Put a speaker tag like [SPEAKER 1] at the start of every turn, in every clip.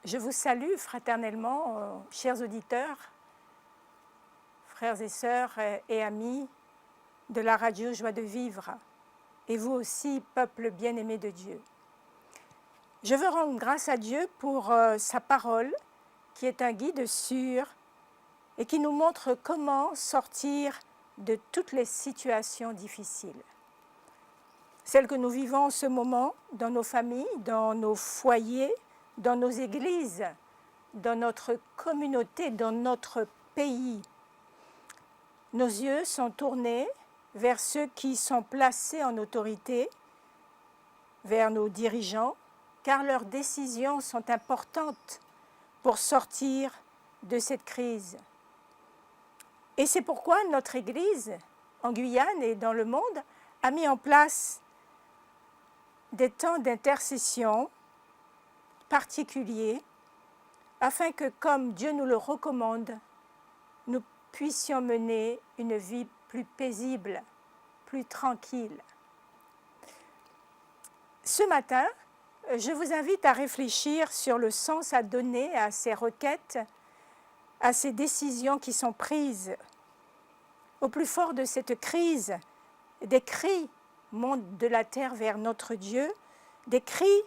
[SPEAKER 1] Je vous salue fraternellement, chers auditeurs, frères et sœurs et amis de la radio Joie de Vivre, et vous aussi, peuple bien-aimé de Dieu. Je veux rendre grâce à Dieu pour sa parole, qui est un guide sûr et qui nous montre comment sortir de toutes les situations difficiles. Celles que nous vivons en ce moment, dans nos familles, dans nos foyers, dans nos églises, dans notre communauté, dans notre pays. Nos yeux sont tournés vers ceux qui sont placés en autorité, vers nos dirigeants, car leurs décisions sont importantes pour sortir de cette crise. Et c'est pourquoi notre Église, en Guyane et dans le monde, a mis en place des temps d'intercession particuliers, afin que, comme Dieu nous le recommande, nous puissions mener une vie plus paisible, plus tranquille. Ce matin, je vous invite à réfléchir sur le sens à donner à ces requêtes, à ces décisions qui sont prises. Au plus fort de cette crise, des cris montent de la terre vers notre Dieu, des cris,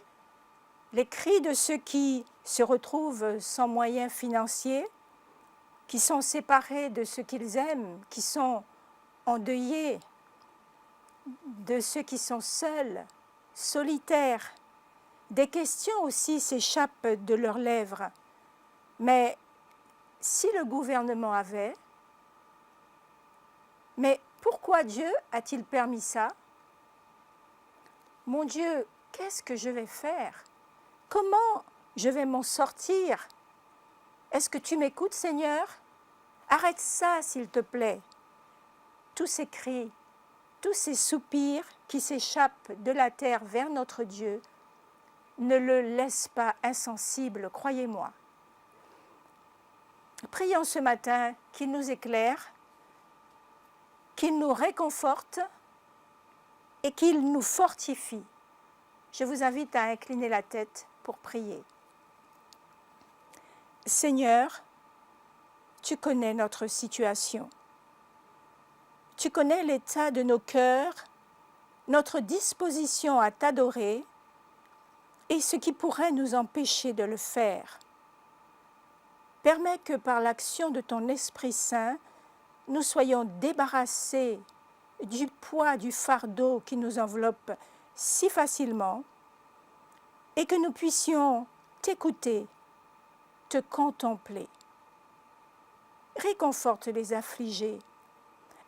[SPEAKER 1] les cris de ceux qui se retrouvent sans moyens financiers, qui sont séparés de ceux qu'ils aiment, qui sont endeuillés, de ceux qui sont seuls, solitaires. Des questions aussi s'échappent de leurs lèvres. Mais si le gouvernement avait, mais pourquoi Dieu a-t-il permis ça? Mon Dieu, qu'est-ce que je vais faire? Comment je vais m'en sortir? Est-ce que tu m'écoutes, Seigneur? Arrête ça, s'il te plaît. Tous ces cris, tous ces soupirs qui s'échappent de la terre vers notre Dieu, ne le laisse pas insensible, croyez-moi. Prions ce matin qu'il nous éclaire, qu'il nous réconforte et qu'il nous fortifie. Je vous invite à incliner la tête pour prier. Seigneur, tu connais notre situation. Tu connais l'état de nos cœurs, notre disposition à t'adorer et ce qui pourrait nous empêcher de le faire. Permets que par l'action de ton Esprit Saint, nous soyons débarrassés du poids du fardeau qui nous enveloppe si facilement et que nous puissions t'écouter, te contempler. Réconforte les affligés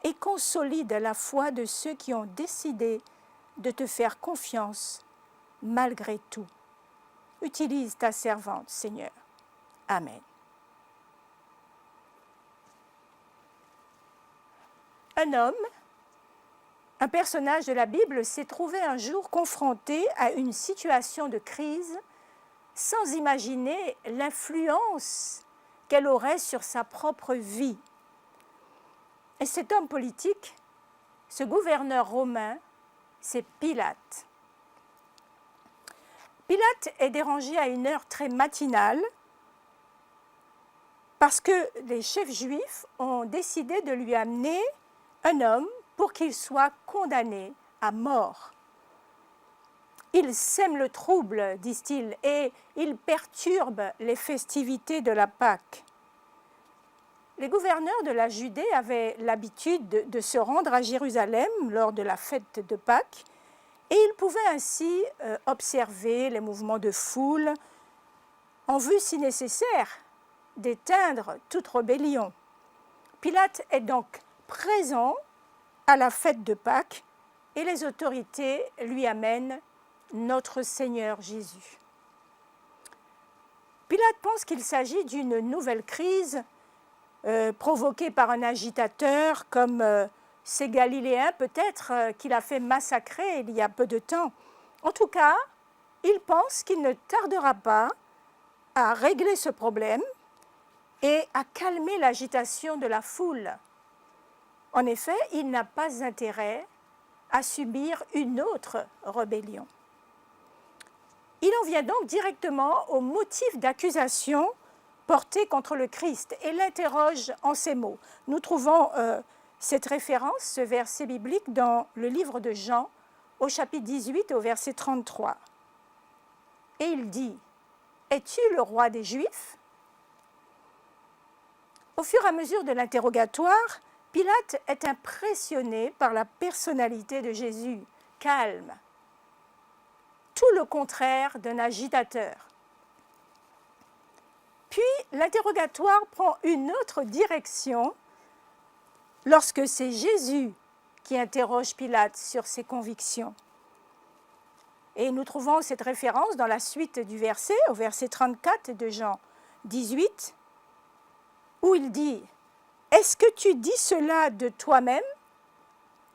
[SPEAKER 1] et consolide la foi de ceux qui ont décidé de te faire confiance malgré tout. Utilise ta servante, Seigneur. Amen. Un homme, un personnage de la Bible, s'est trouvé un jour confronté à une situation de crise sans imaginer l'influence qu'elle aurait sur sa propre vie. Et cet homme politique, ce gouverneur romain, c'est Pilate. Pilate est dérangé à une heure très matinale parce que les chefs juifs ont décidé de lui amener un homme pour qu'il soit condamné à mort. Il sème le trouble, disent-ils, et il perturbe les festivités de la Pâque. Les gouverneurs de la Judée avaient l'habitude de se rendre à Jérusalem lors de la fête de Pâques, et ils pouvaient ainsi observer les mouvements de foule, en vue, si nécessaire, d'éteindre toute rébellion. Pilate est donc présent à la fête de Pâques, et les autorités lui amènent notre Seigneur Jésus. Pilate pense qu'il s'agit d'une nouvelle crise provoquée par un agitateur comme ces Galiléens peut-être qu'il a fait massacrer il y a peu de temps. En tout cas, il pense qu'il ne tardera pas à régler ce problème et à calmer l'agitation de la foule. En effet, il n'a pas intérêt à subir une autre rébellion. Il en vient donc directement au motif d'accusation porté contre le Christ et l'interroge en ces mots. Nous trouvons cette référence, ce verset biblique, dans le livre de Jean, au chapitre 18, au verset 33. Et il dit, « Es-tu le roi des Juifs ?» Au fur et à mesure de l'interrogatoire, Pilate est impressionné par la personnalité de Jésus, calme, tout le contraire d'un agitateur. Puis l'interrogatoire prend une autre direction lorsque c'est Jésus qui interroge Pilate sur ses convictions. Et nous trouvons cette référence dans la suite du verset, au verset 34 de Jean 18, où il dit « Est-ce que tu dis cela de toi-même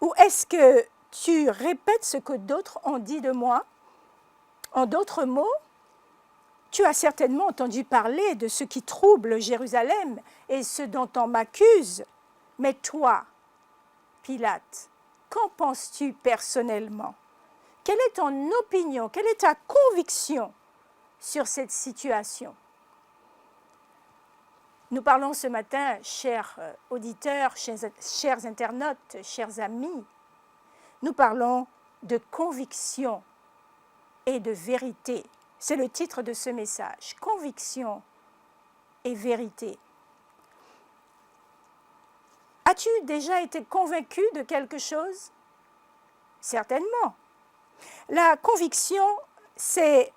[SPEAKER 1] ou est-ce que tu répètes ce que d'autres ont dit de moi ?» En d'autres mots, tu as certainement entendu parler de ce qui trouble Jérusalem et ce dont on m'accuse, mais toi, Pilate, qu'en penses-tu personnellement ? Quelle est ton opinion, quelle est ta conviction sur cette situation ? Nous parlons ce matin, chers auditeurs, chers internautes, chers amis, nous parlons de conviction et de vérité. C'est le titre de ce message, conviction et vérité. As-tu déjà été convaincu de quelque chose ? Certainement. La conviction, c'est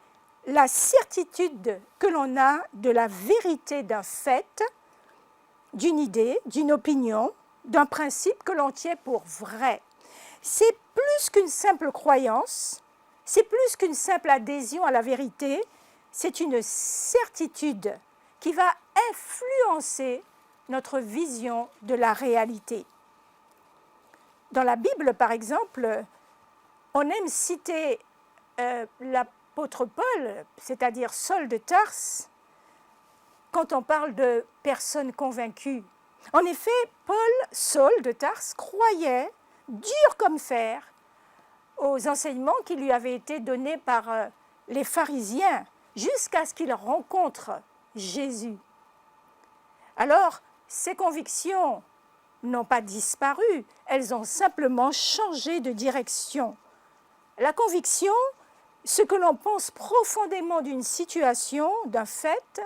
[SPEAKER 1] la certitude que l'on a de la vérité d'un fait, d'une idée, d'une opinion, d'un principe que l'on tient pour vrai. C'est plus qu'une simple croyance, c'est plus qu'une simple adhésion à la vérité, c'est une certitude qui va influencer notre vision de la réalité. Dans la Bible, par exemple, on aime citer l'apôtre Paul, c'est-à-dire Saul de Tarse, quand on parle de personnes convaincues. En effet, Saul de Tarse, croyait, dur comme fer, aux enseignements qui lui avaient été donnés par les pharisiens, jusqu'à ce qu'il rencontre Jésus. Alors, ces convictions n'ont pas disparu, elles ont simplement changé de direction. La conviction, ce que l'on pense profondément d'une situation, d'un fait,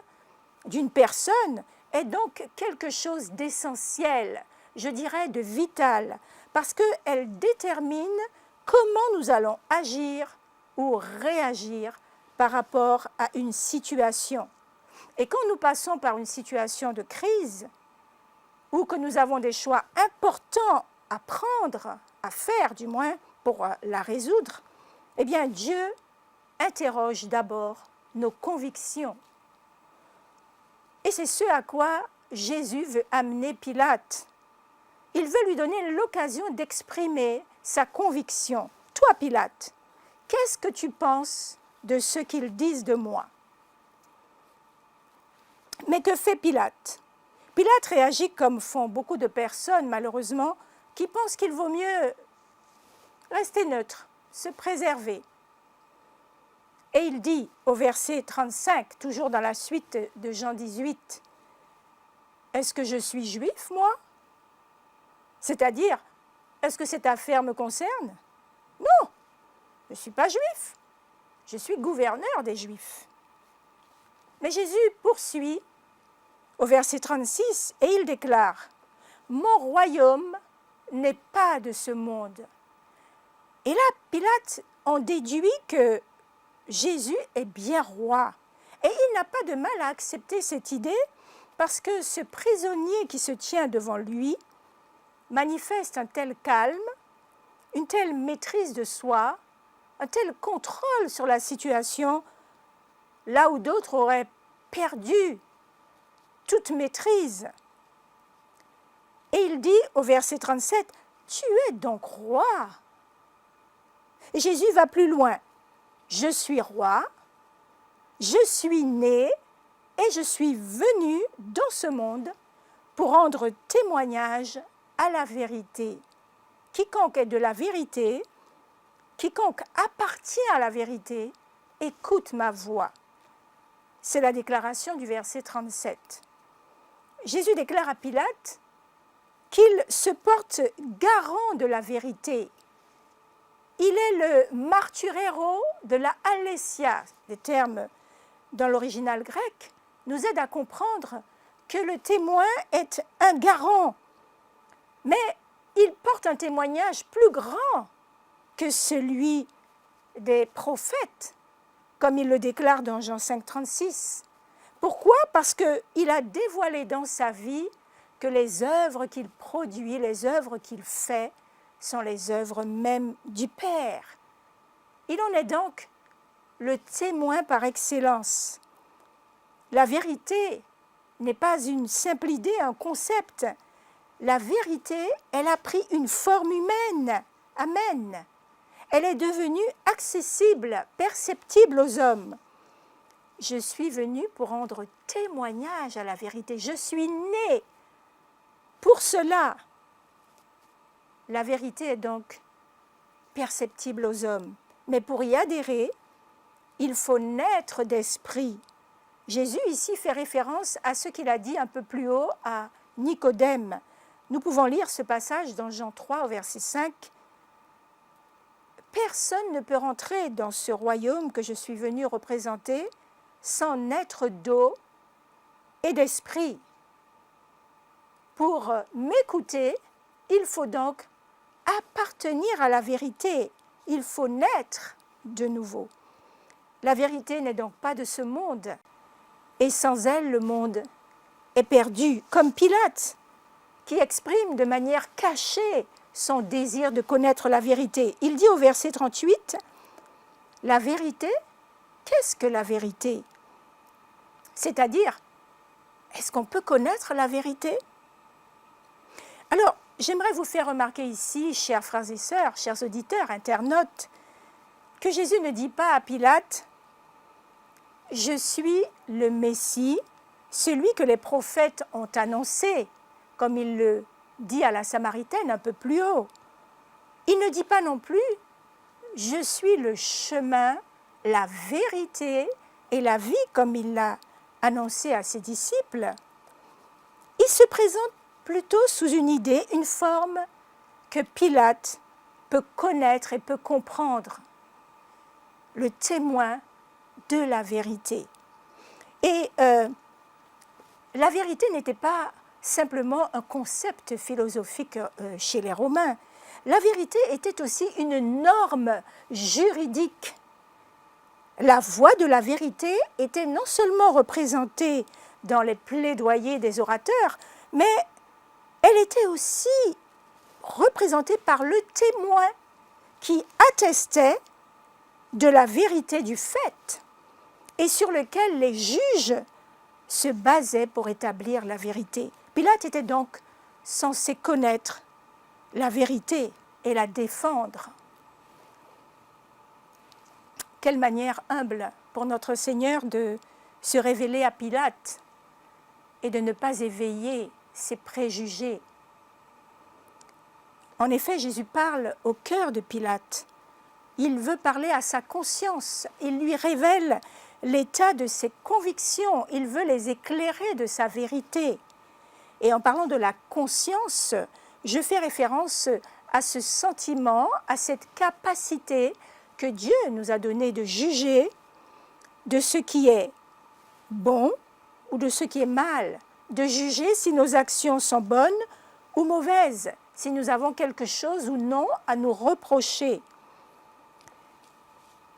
[SPEAKER 1] d'une personne, est donc quelque chose d'essentiel, je dirais de vital, parce qu'elle détermine comment nous allons agir ou réagir par rapport à une situation. Et quand nous passons par une situation de crise, ou que nous avons des choix importants à prendre, à faire du moins pour la résoudre, eh bien Dieu interroge d'abord nos convictions. Et c'est ce à quoi Jésus veut amener Pilate. Il veut lui donner l'occasion d'exprimer sa conviction. Toi, Pilate, qu'est-ce que tu penses de ce qu'ils disent de moi ? Mais que fait Pilate ? Pilate réagit comme font beaucoup de personnes, malheureusement, qui pensent qu'il vaut mieux rester neutre, se préserver. Et il dit au verset 35, toujours dans la suite de Jean 18, « Est-ce que je suis juif, moi ? C'est-à-dire, est-ce que cette affaire me concerne ? Non, je ne suis pas juif. Je suis gouverneur des Juifs. » Mais Jésus poursuit au verset 36 et il déclare « Mon royaume n'est pas de ce monde. » Et là, Pilate en déduit que Jésus est bien roi. Et il n'a pas de mal à accepter cette idée parce que ce prisonnier qui se tient devant lui manifeste un tel calme, une telle maîtrise de soi, un tel contrôle sur la situation, là où d'autres auraient perdu toute maîtrise. Et il dit au verset 37, « Tu es donc roi. » Et Jésus va plus loin. « Je suis roi, je suis né et je suis venu dans ce monde pour rendre témoignage à la vérité. Quiconque est de la vérité, quiconque appartient à la vérité, écoute ma voix. C'est la déclaration du verset 37. Jésus déclare à Pilate qu'il se porte garant de la vérité. Il est le marturero de la alesia. Les termes dans l'original grec nous aident à comprendre que le témoin est un garant. Mais il porte un témoignage plus grand que celui des prophètes, comme il le déclare dans Jean 5, 36. Pourquoi? Parce qu'il a dévoilé dans sa vie que les œuvres qu'il produit, les œuvres qu'il fait, sont les œuvres même du Père. Il en est donc le témoin par excellence. La vérité n'est pas une simple idée, un concept. La vérité, elle a pris une forme humaine. Amen. Elle est devenue accessible, perceptible aux hommes. Je suis venu pour rendre témoignage à la vérité. Je suis né pour cela. La vérité est donc perceptible aux hommes. Mais pour y adhérer, il faut naître d'esprit. Jésus ici fait référence à ce qu'il a dit un peu plus haut à Nicodème. Nous pouvons lire ce passage dans Jean 3 au verset 5. « Personne ne peut rentrer dans ce royaume que je suis venu représenter sans naître d'eau et d'esprit. Pour m'écouter, il faut donc appartenir à la vérité. Il faut naître de nouveau. La vérité n'est donc pas de ce monde, et sans elle, le monde est perdu, comme Pilate, qui exprime de manière cachée son désir de connaître la vérité. Il dit au verset 38, « La vérité, qu'est-ce que la vérité ?» C'est-à-dire, est-ce qu'on peut connaître la vérité? Alors, j'aimerais vous faire remarquer ici, chers frères et sœurs, chers auditeurs, internautes, que Jésus ne dit pas à Pilate « Je suis le Messie, celui que les prophètes ont annoncé », comme il le dit à la Samaritaine un peu plus haut. Il ne dit pas non plus « Je suis le chemin, la vérité et la vie », comme il l'a annoncé à ses disciples. Il se présente plutôt sous une idée, une forme que Pilate peut connaître et peut comprendre. Le témoin de la vérité. Et la vérité n'était pas simplement un concept philosophique chez les Romains. La vérité était aussi une norme juridique. La voie de la vérité était non seulement représentée dans les plaidoyers des orateurs, mais elle était aussi représentée par le témoin qui attestait de la vérité du fait et sur lequel les juges se basaient pour établir la vérité. Pilate était donc censé connaître la vérité et la défendre. Quelle manière humble pour notre Seigneur de se révéler à Pilate et de ne pas éveiller ses préjugés. En effet, Jésus parle au cœur de Pilate. Il veut parler à sa conscience. Il lui révèle l'état de ses convictions. Il veut les éclairer de sa vérité. Et en parlant de la conscience, je fais référence à ce sentiment, à cette capacité que Dieu nous a donnée de juger de ce qui est bon ou de ce qui est mal, de juger si nos actions sont bonnes ou mauvaises, si nous avons quelque chose ou non à nous reprocher.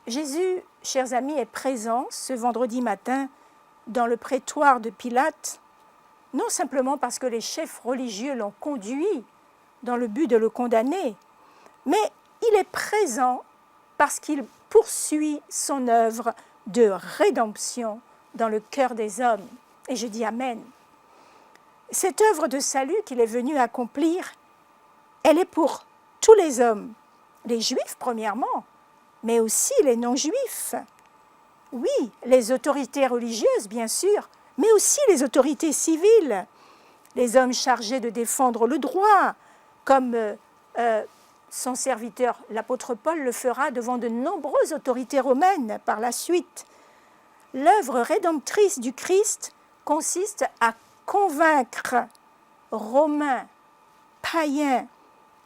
[SPEAKER 1] Jésus, chers amis, est présent ce vendredi matin dans le prétoire de Pilate, non simplement parce que les chefs religieux l'ont conduit dans le but de le condamner, mais il est présent parce qu'il poursuit son œuvre de rédemption dans le cœur des hommes. Et je dis Amen. Cette œuvre de salut qu'il est venu accomplir, elle est pour tous les hommes, les Juifs premièrement, mais aussi les non-Juifs. Oui, les autorités religieuses, bien sûr, mais aussi les autorités civiles, les hommes chargés de défendre le droit, comme son serviteur, l'apôtre Paul, le fera devant de nombreuses autorités romaines par la suite. L'œuvre rédemptrice du Christ consiste à convaincre Romains, païens,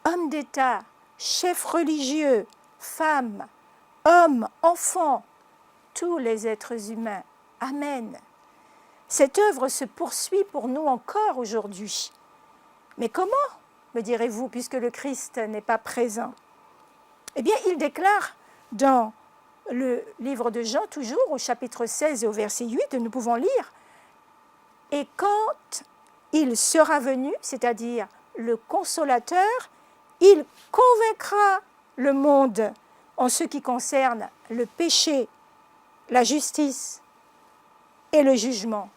[SPEAKER 1] hommes d'État, chefs religieux, femmes, hommes, enfants, tous les êtres humains. Amen. Cette œuvre se poursuit pour nous encore aujourd'hui. Mais comment, me direz-vous, puisque le Christ n'est pas présent? Eh bien, il déclare dans le livre de Jean, toujours au chapitre 16 et au verset 8, nous pouvons lire « Et quand il sera venu, c'est-à-dire le Consolateur, il convaincra le monde en ce qui concerne le péché, la justice et le jugement. »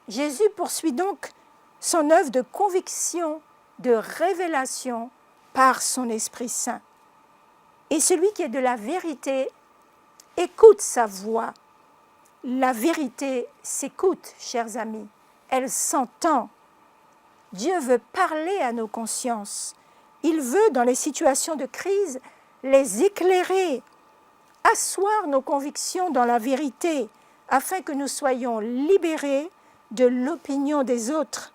[SPEAKER 1] Jésus poursuit donc son œuvre de conviction, de révélation par son Esprit Saint. Et celui qui est de la vérité écoute sa voix. La vérité s'écoute, chers amis. Elle s'entend. Dieu veut parler à nos consciences. Il veut, dans les situations de crise, les éclairer, asseoir nos convictions dans la vérité, afin que nous soyons libérés de l'opinion des autres.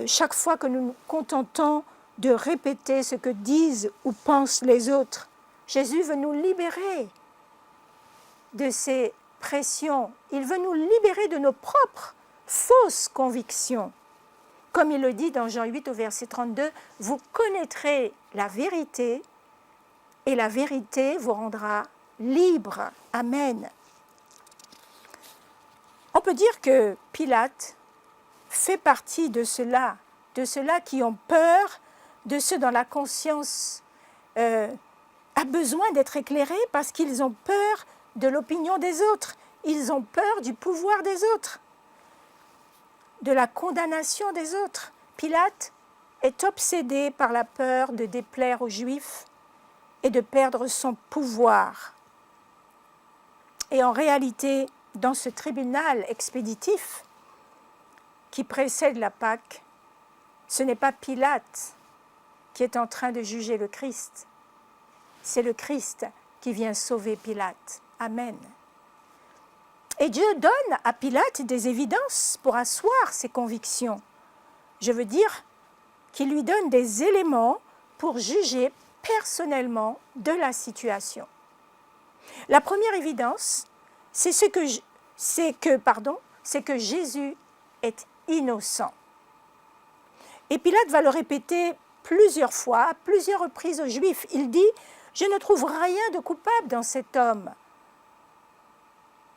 [SPEAKER 1] Chaque fois que nous nous contentons de répéter ce que disent ou pensent les autres, Jésus veut nous libérer de ces pressions. Il veut nous libérer de nos propres fausses convictions. Comme il le dit dans Jean 8 au verset 32, « Vous connaîtrez la vérité et la vérité vous rendra libre. » Amen. On peut dire que Pilate fait partie de ceux-là qui ont peur, de ceux dont la conscience a besoin d'être éclairée parce qu'ils ont peur de l'opinion des autres. Ils ont peur du pouvoir des autres, de la condamnation des autres. Pilate est obsédé par la peur de déplaire aux Juifs et de perdre son pouvoir. Et en réalité, dans ce tribunal expéditif qui précède la Pâque, ce n'est pas Pilate qui est en train de juger le Christ, c'est le Christ qui vient sauver Pilate. Amen. Et Dieu donne à Pilate des évidences pour asseoir ses convictions. Je veux dire qu'il lui donne des éléments pour juger personnellement de la situation. La première évidence, c'est que Jésus est innocent. Et Pilate va le répéter plusieurs fois, à plusieurs reprises aux Juifs. Il dit « Je ne trouve rien de coupable dans cet homme.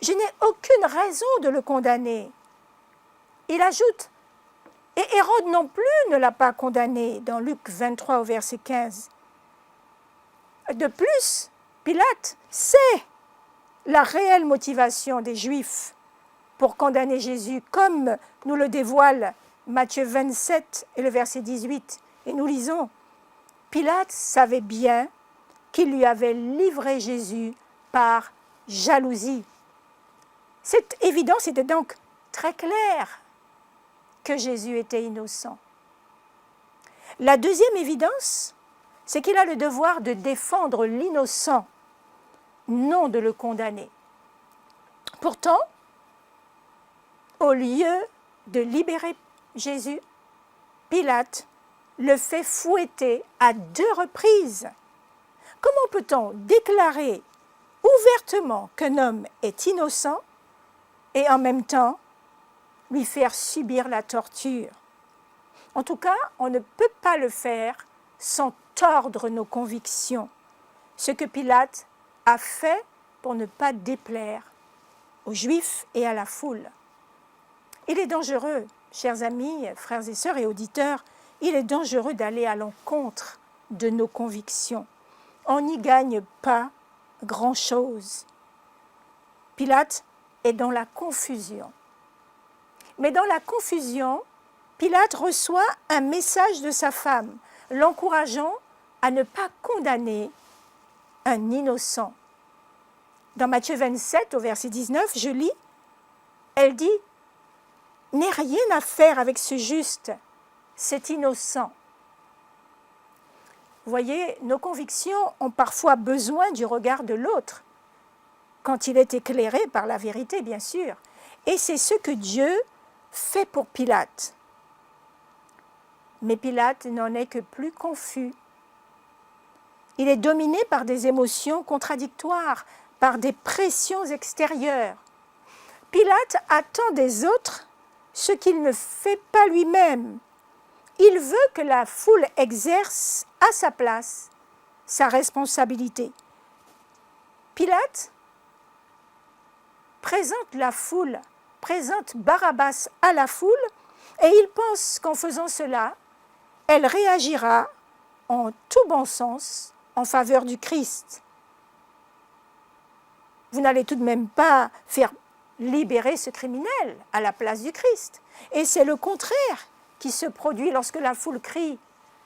[SPEAKER 1] Je n'ai aucune raison de le condamner. » Il ajoute « Et Hérode non plus ne l'a pas condamné » dans Luc 23 au verset 15. De plus, Pilate sait la réelle motivation des Juifs pour condamner Jésus, comme nous le dévoile Matthieu 27 et le verset 18. Et nous lisons « Pilate savait bien qu'il lui avait livré Jésus par jalousie. » Cette évidence était donc très claire que Jésus était innocent. La deuxième évidence, c'est qu'il a le devoir de défendre l'innocent, non de le condamner. Pourtant, au lieu de libérer Jésus, Pilate le fait fouetter à 2 reprises. Comment peut-on déclarer ouvertement qu'un homme est innocent et en même temps lui faire subir la torture? En tout cas, on ne peut pas le faire sans tordre nos convictions, ce que Pilate a fait pour ne pas déplaire aux Juifs et à la foule. Il est dangereux, chers amis, frères et sœurs et auditeurs, il est dangereux d'aller à l'encontre de nos convictions. On n'y gagne pas grand-chose. Pilate est dans la confusion. Mais dans la confusion, Pilate reçoit un message de sa femme, l'encourageant à ne pas condamner un innocent. Dans Matthieu 27, au verset 19, je lis, elle dit « N'aie rien à faire avec ce juste, cet innocent. » Vous voyez, nos convictions ont parfois besoin du regard de l'autre, quand il est éclairé par la vérité, bien sûr. Et c'est ce que Dieu fait pour Pilate. Mais Pilate n'en est que plus confus. Il est dominé par des émotions contradictoires, par des pressions extérieures. Pilate attend des autres ce qu'il ne fait pas lui-même. Il veut que la foule exerce à sa place sa responsabilité. Pilate présente la foule, présente Barabbas à la foule, et il pense qu'en faisant cela, elle réagira en tout bon sens en faveur du Christ. Vous n'allez tout de même pas faire libérer ce criminel à la place du Christ. Et c'est le contraire qui se produit lorsque la foule crie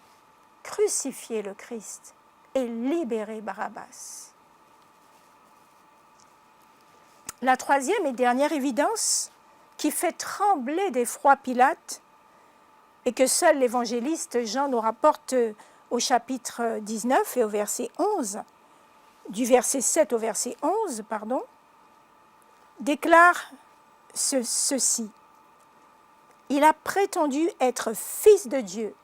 [SPEAKER 1] « Crucifiez le Christ et libérez Barabbas ». La troisième et dernière évidence qui fait trembler d'effroi Pilate et que seul l'évangéliste Jean nous rapporte au chapitre 19 et au verset 11, du verset 7 au verset 11, déclare ceci. Il a prétendu être fils de Dieu.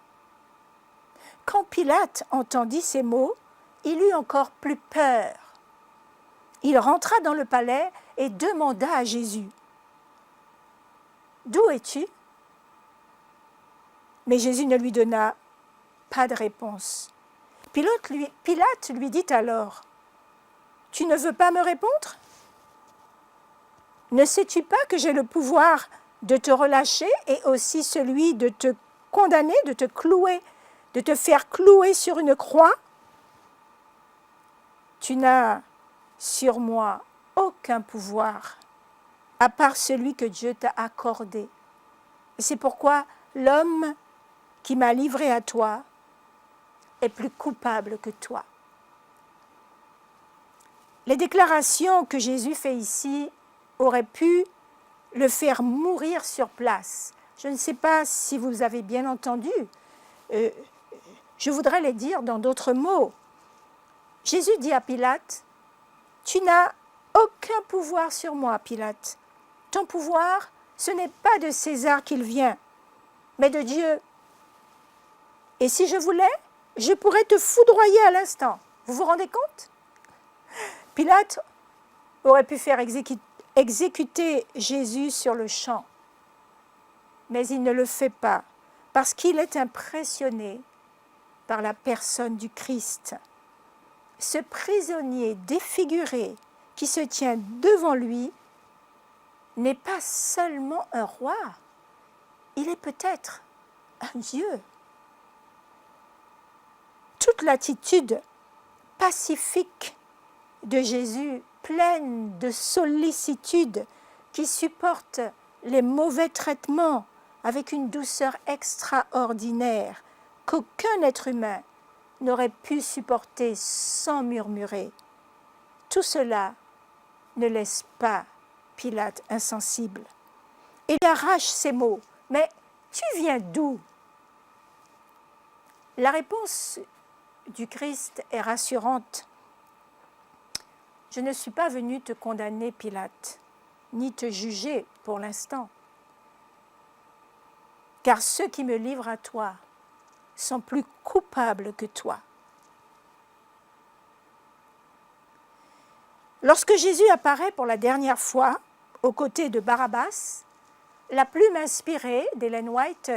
[SPEAKER 1] Quand Pilate entendit ces mots, il eut encore plus peur. Il rentra dans le palais et demanda à Jésus, « D'où es-tu » Mais Jésus ne lui donna pas de réponse. Pilate lui dit alors, « Tu ne veux pas me répondre ? Ne sais-tu pas que j'ai le pouvoir de te relâcher et aussi celui de te condamner, de te clouer, de te faire clouer sur une croix ? Tu n'as sur moi aucun pouvoir, à part celui que Dieu t'a accordé. Et c'est pourquoi l'homme qui m'a livré à toi est plus coupable que toi. » Les déclarations que Jésus fait ici auraient pu le faire mourir sur place. Je ne sais pas si vous avez bien entendu. Je voudrais les dire dans d'autres mots. Jésus dit à Pilate, « Tu n'as aucun pouvoir sur moi, Pilate. Ton pouvoir, ce n'est pas de César qu'il vient, mais de Dieu. Et si je voulais, je pourrais te foudroyer à l'instant. Vous vous rendez compte ? » Pilate aurait pu faire exécuter Jésus sur le champ, mais il ne le fait pas parce qu'il est impressionné par la personne du Christ. Ce prisonnier défiguré qui se tient devant lui n'est pas seulement un roi, il est peut-être un Dieu. Toute l'attitude pacifique de Jésus, pleine de sollicitude, qui supporte les mauvais traitements avec une douceur extraordinaire qu'aucun être humain n'aurait pu supporter sans murmurer. Tout cela ne laisse pas Pilate insensible. Il arrache ces mots. « Mais tu viens d'où » La réponse du Christ est rassurante. « Je ne suis pas venu te condamner, Pilate, ni te juger pour l'instant, car ceux qui me livrent à toi sont plus coupables que toi. » Lorsque Jésus apparaît pour la dernière fois aux côtés de Barabbas, la plume inspirée d'Ellen White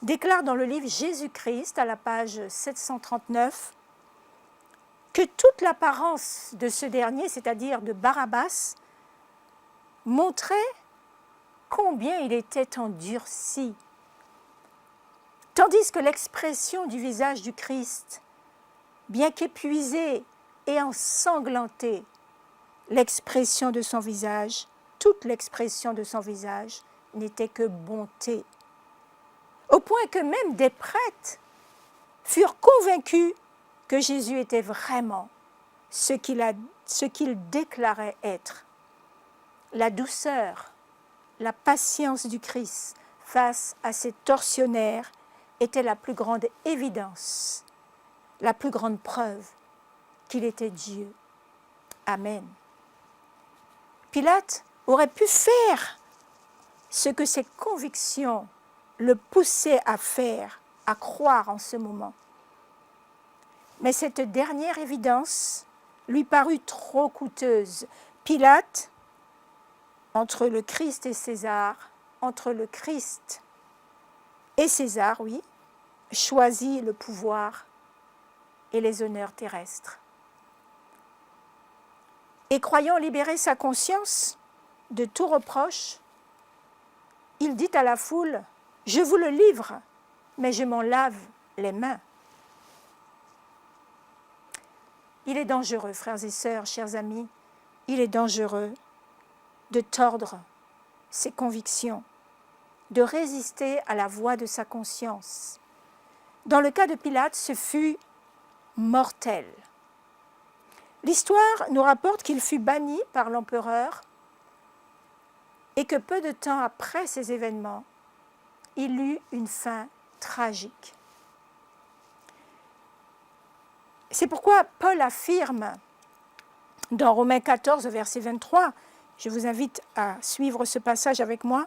[SPEAKER 1] déclare dans le livre Jésus-Christ, à la page 739, que toute l'apparence de ce dernier, c'est-à-dire de Barabbas, montrait combien il était endurci, tandis que l'expression du visage du Christ, bien qu'épuisée et ensanglantée, l'expression de son visage, toute l'expression de son visage n'était que bonté, au point que même des prêtres furent convaincus que Jésus était vraiment ce qu'il déclarait être. La douceur, la patience du Christ face à ces tortionnaires était la plus grande évidence la plus grande preuve qu'il était Dieu. Amen. Pilate aurait pu faire ce que ses convictions le poussaient à faire, à croire en ce moment. Mais cette dernière évidence lui parut trop coûteuse. Pilate, entre le Christ et César, entre le Christ et César, oui, choisit le pouvoir et les honneurs terrestres. Et croyant libérer sa conscience de tout reproche, il dit à la foule, « Je vous le livre, mais je m'en lave les mains. » Il est dangereux, frères et sœurs, chers amis, il est dangereux de tordre ses convictions, de résister à la voix de sa conscience. Dans le cas de Pilate, ce fut mortel. L'histoire nous rapporte qu'il fut banni par l'empereur et que peu de temps après ces événements, il eut une fin tragique. C'est pourquoi Paul affirme dans Romains 14, verset 23, je vous invite à suivre ce passage avec moi,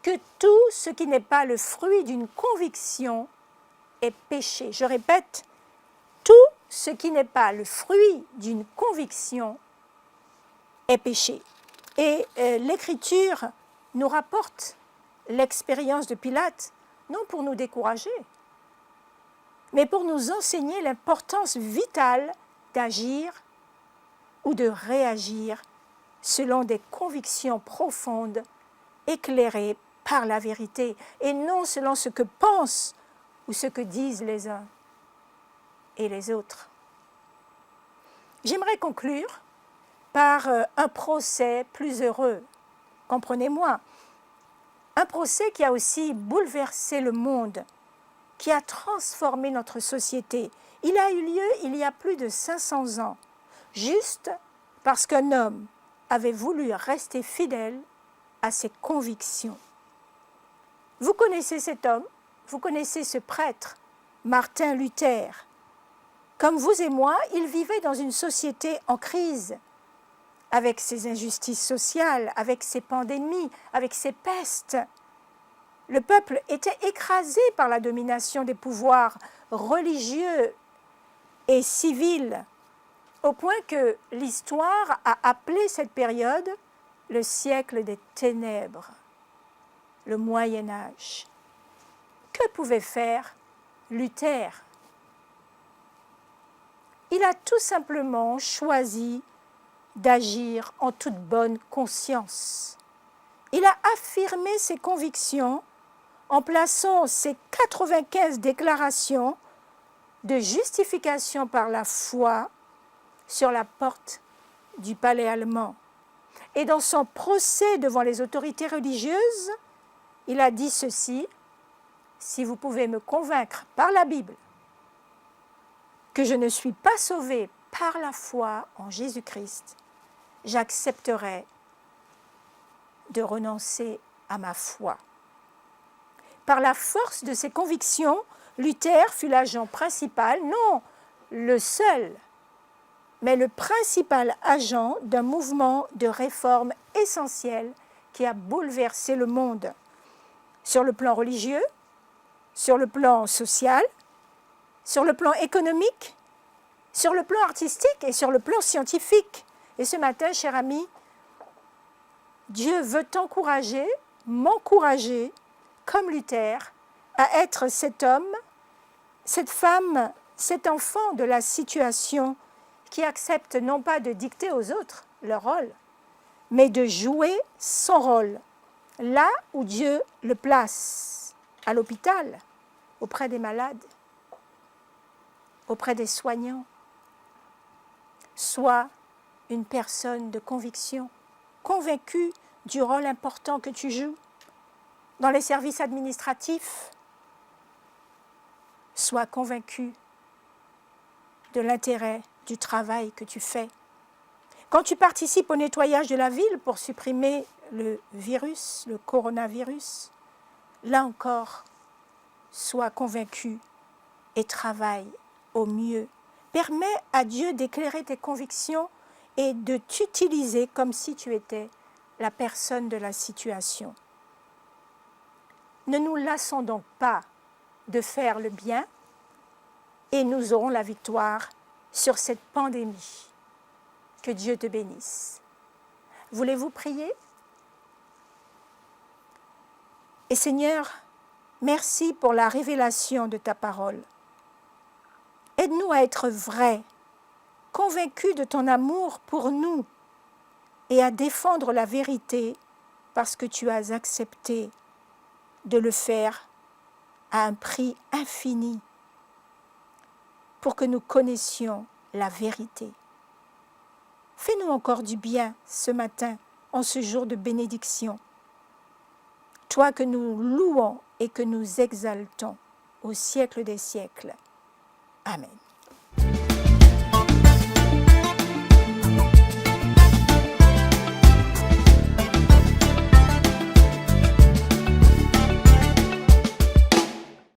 [SPEAKER 1] que tout ce qui n'est pas le fruit d'une conviction est péché. Je répète, tout ce qui n'est pas le fruit d'une conviction est péché. Et l'Écriture nous rapporte l'expérience de Pilate, non pour nous décourager, mais pour nous enseigner l'importance vitale d'agir ou de réagir selon des convictions profondes, éclairées par la vérité, et non selon ce que pensent ou ce que disent les uns et les autres. J'aimerais conclure par un procès plus heureux, comprenez-moi, un procès qui a aussi bouleversé le monde, qui a transformé notre société. Il a eu lieu il y a plus de 500 ans, juste parce qu'un homme avait voulu rester fidèle à ses convictions. Vous connaissez cet homme, vous connaissez ce prêtre, Martin Luther. Comme vous et moi, il vivait dans une société en crise, avec ses injustices sociales, avec ses pandémies, avec ses pestes. Le peuple était écrasé par la domination des pouvoirs religieux et civils, au point que l'histoire a appelé cette période le siècle des ténèbres, le Moyen Âge. Que pouvait faire Luther? Il a tout simplement choisi d'agir en toute bonne conscience. Il a affirmé ses convictions en plaçant ses 95 déclarations de justification par la foi sur la porte du palais allemand. Et dans son procès devant les autorités religieuses, il a dit ceci, « Si vous pouvez me convaincre par la Bible que je ne suis pas sauvé par la foi en Jésus-Christ, j'accepterai de renoncer à ma foi. » Par la force de ses convictions, Luther fut l'agent principal, non le seul, mais le principal agent d'un mouvement de réforme essentiel qui a bouleversé le monde, sur le plan religieux, sur le plan social, sur le plan économique, sur le plan artistique et sur le plan scientifique. Et ce matin, cher ami, Dieu veut t'encourager, m'encourager, comme Luther, à être cet homme, cette femme, cet enfant de la situation qui accepte non pas de dicter aux autres leur rôle, mais de jouer son rôle, là où Dieu le place, à l'hôpital, auprès des malades, auprès des soignants. Sois une personne de conviction, convaincue du rôle important que tu joues dans les services administratifs. Sois convaincu de l'intérêt du travail que tu fais. Quand tu participes au nettoyage de la ville pour supprimer le virus, le coronavirus, là encore, sois convaincu et travaille au mieux. Permets à Dieu d'éclairer tes convictions et de t'utiliser comme si tu étais la personne de la situation. Ne nous lassons donc pas de faire le bien et nous aurons la victoire sur cette pandémie. Que Dieu te bénisse. Voulez-vous prier? Et Seigneur, merci pour la révélation de ta parole. Aide-nous à être vrais, convaincus de ton amour pour nous et à défendre la vérité parce que tu as accepté de le faire à un prix infini pour que nous connaissions la vérité. Fais-nous encore du bien ce matin, en ce jour de bénédiction. Toi que nous louons et que nous exaltons au siècle des siècles. Amen.